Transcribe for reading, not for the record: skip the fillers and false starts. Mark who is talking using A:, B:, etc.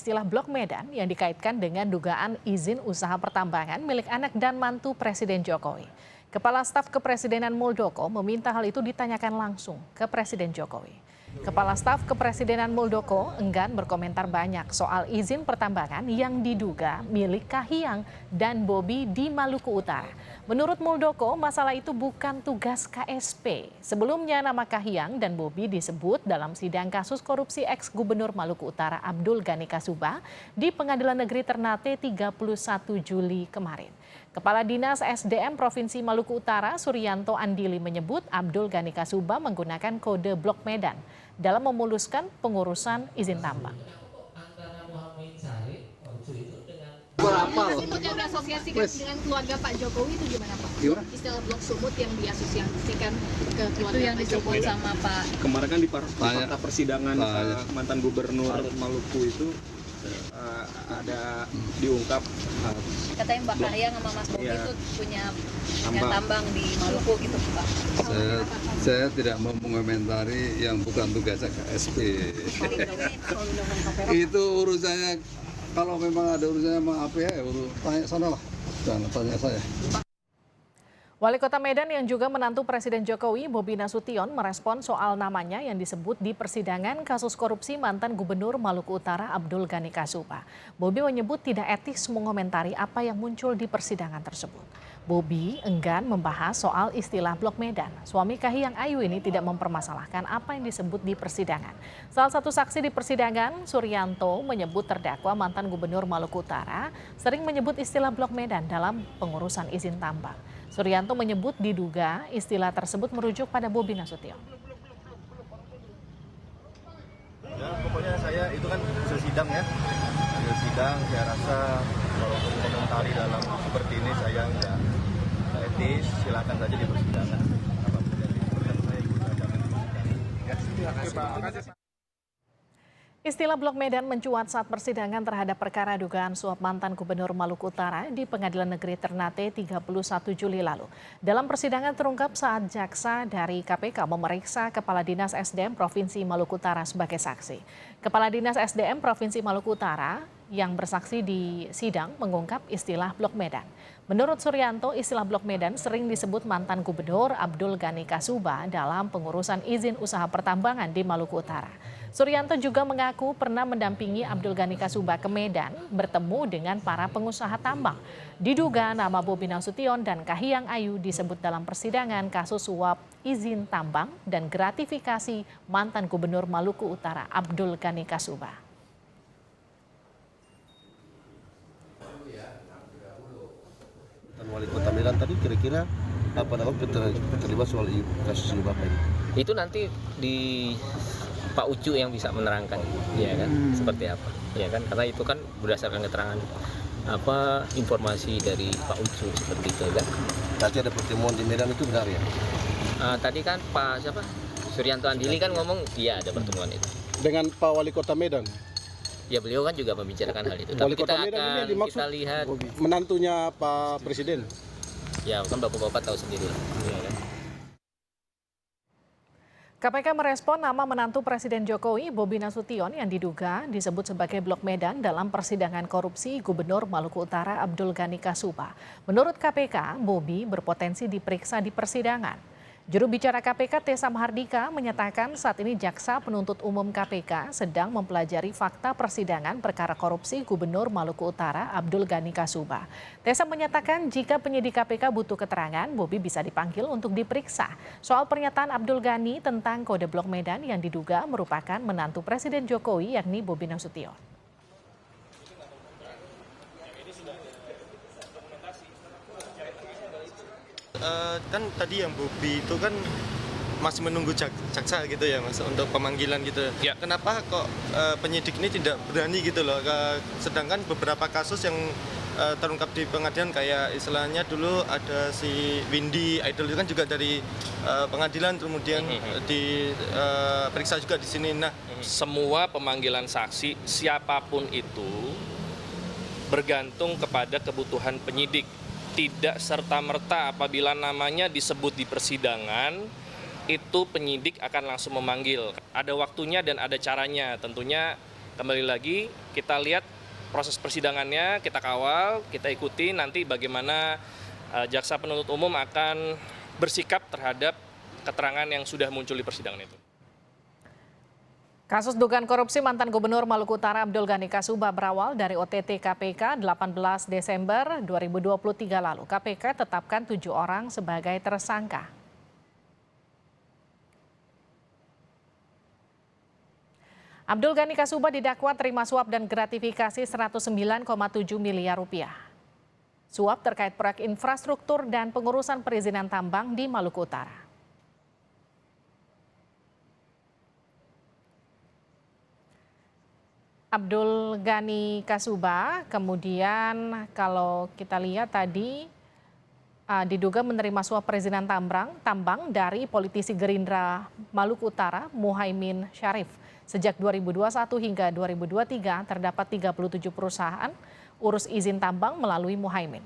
A: istilah Blok Medan yang dikaitkan dengan dugaan izin usaha pertambangan milik anak dan mantu Presiden Jokowi. Kepala Staf Kepresidenan Muldoko meminta hal itu ditanyakan langsung ke Presiden Jokowi. Kepala Staf Kepresidenan Muldoko enggan berkomentar banyak soal izin pertambangan yang diduga milik Kahiyang dan Bobi di Maluku Utara. Menurut Muldoko, masalah itu bukan tugas KSP. Sebelumnya nama Kahiyang dan Bobi disebut dalam sidang kasus korupsi ex-Gubernur Maluku Utara Abdul Ghani Kasuba di Pengadilan Negeri Ternate 31 Juli kemarin. Kepala Dinas SDM Provinsi Maluku Utara Suryanto Andili menyebut Abdul Ghani Kasuba menggunakan kode Blok Medan dalam memuluskan pengurusan izin tambang.
B: Sumut yang diasosiasikan dengan keluarga Pak Jokowi itu gimana Pak? Gimana? Istilah blok sumut yang diasosiasikan ke keluarga itu yang Pak Jokowi sama Pak.
C: Kemarin kan di fakta persidangan mantan gubernur Maluku itu ada diungkap
B: katanya Mbak Kahiyang sama Mas Bobi itu punya tambang di Maluku gitu Pak.
D: Saya tidak mau mengomentari yang bukan tugas KSP. Itu urusannya, kalau memang ada urusannya sama APH ya tanya sana lah, jangan tanya saya.
A: Wali Kota Medan yang juga menantu Presiden Jokowi, Bobi Nasution, merespon soal namanya yang disebut di persidangan kasus korupsi mantan Gubernur Maluku Utara Abdul Ghani Kasuba. Bobi menyebut tidak etis mengomentari apa yang muncul di persidangan tersebut. Bobi enggan membahas soal istilah Blok Medan. Suami Kahiyang Ayu ini tidak mempermasalahkan apa yang disebut di persidangan. Salah satu saksi di persidangan, Suryanto, menyebut terdakwa mantan Gubernur Maluku Utara sering menyebut istilah Blok Medan dalam pengurusan izin tambang. Suryanto menyebut diduga istilah tersebut merujuk pada Bobi Nasution.
E: Ya, pokoknya saya itu kan hasil sidang ya. Hasil sidang saya rasa kalau komentari dalam seperti ini saya nggak etis, silakan saja di persidangan. Apapun yang diperlukan saya ikut saja persidangan.
A: Istilah Blok Medan mencuat saat persidangan terhadap perkara dugaan suap mantan Gubernur Maluku Utara di Pengadilan Negeri Ternate 31 Juli lalu. Dalam persidangan terungkap saat jaksa dari KPK memeriksa Kepala Dinas SDM Provinsi Maluku Utara sebagai saksi. Kepala Dinas SDM Provinsi Maluku Utara yang bersaksi di sidang mengungkap istilah Blok Medan. Menurut Suryanto, istilah Blok Medan sering disebut mantan Gubernur Abdul Ghani Kasuba dalam pengurusan izin usaha pertambangan di Maluku Utara. Suryanto juga mengaku pernah mendampingi Abdul Ghani Kasuba ke Medan bertemu dengan para pengusaha tambang. Diduga nama Bobi Nasution dan Kahiyang Ayu disebut dalam persidangan kasus suap izin tambang dan gratifikasi mantan Gubernur Maluku Utara Abdul Ghani Kasuba.
F: Wali Kota Medan tadi kira-kira apa namanya terlibat soal kasus ini Bapak ini?
G: Itu nanti di Pak Ucu yang bisa menerangkan, ya kan, seperti apa, ya kan, karena itu kan berdasarkan keterangan informasi dari Pak Ucu seperti itu, kan.
F: Tadi ada pertemuan di Medan itu benar ya?
G: Tadi kan Pak Suryanto Andili kan ngomong, iya ada pertemuan itu.
H: Dengan Pak Wali Kota Medan?
G: Ya beliau kan juga membicarakan hal itu.
H: Wali
G: Tapi
H: Kota Medan ini yang dimaksud
G: kita lihat
H: menantunya Pak Presiden.
G: Ya kan bapak-bapak tahu sendiri lah. Ya, kan?
A: KPK merespon nama menantu Presiden Jokowi, Bobi Nasution, yang diduga disebut sebagai Blok Medan dalam persidangan korupsi Gubernur Maluku Utara Abdul Ghani Kasuba. Menurut KPK, Bobi berpotensi diperiksa di persidangan. Juru bicara KPK Tessa Mahardika menyatakan saat ini jaksa penuntut umum KPK sedang mempelajari fakta persidangan perkara korupsi Gubernur Maluku Utara Abdul Ghani Kasuba. Tessa menyatakan jika penyidik KPK butuh keterangan, Bobi bisa dipanggil untuk diperiksa. Soal pernyataan Abdul Ghani tentang kode Blok Medan yang diduga merupakan menantu Presiden Jokowi yakni Bobi Nasution.
E: Kan tadi yang Bobi itu kan masih menunggu jaksa gitu ya Mas untuk pemanggilan gitu. Ya. Kenapa kok penyidik ini tidak berani gitu loh? Sedangkan beberapa kasus yang terungkap di pengadilan kayak istilahnya dulu ada si Windy Idol itu kan juga dari pengadilan kemudian diperiksa juga di sini. Nah,
I: semua pemanggilan saksi siapapun itu bergantung kepada kebutuhan penyidik. Tidak serta-merta apabila namanya disebut di persidangan, itu penyidik akan langsung memanggil. Ada waktunya dan ada caranya. Tentunya kembali lagi kita lihat proses persidangannya, kita kawal, kita ikuti nanti bagaimana jaksa penuntut umum akan bersikap terhadap keterangan yang sudah muncul di persidangan itu.
A: Kasus dugaan korupsi mantan Gubernur Maluku Utara Abdul Ghani Kasuba berawal dari OTT KPK 18 Desember 2023 lalu. KPK tetapkan 7 orang sebagai tersangka. Abdul Ghani Kasuba didakwa terima suap dan gratifikasi 109,7 miliar rupiah. Suap terkait proyek infrastruktur dan pengurusan perizinan tambang di Maluku Utara. Abdul Ghani Kasuba kemudian kalau kita lihat tadi diduga menerima suap perizinan tambang dari politisi Gerindra Maluku Utara Muhaimin Syarif. Sejak 2021 hingga 2023 terdapat 37 perusahaan urus izin tambang melalui Muhaimin.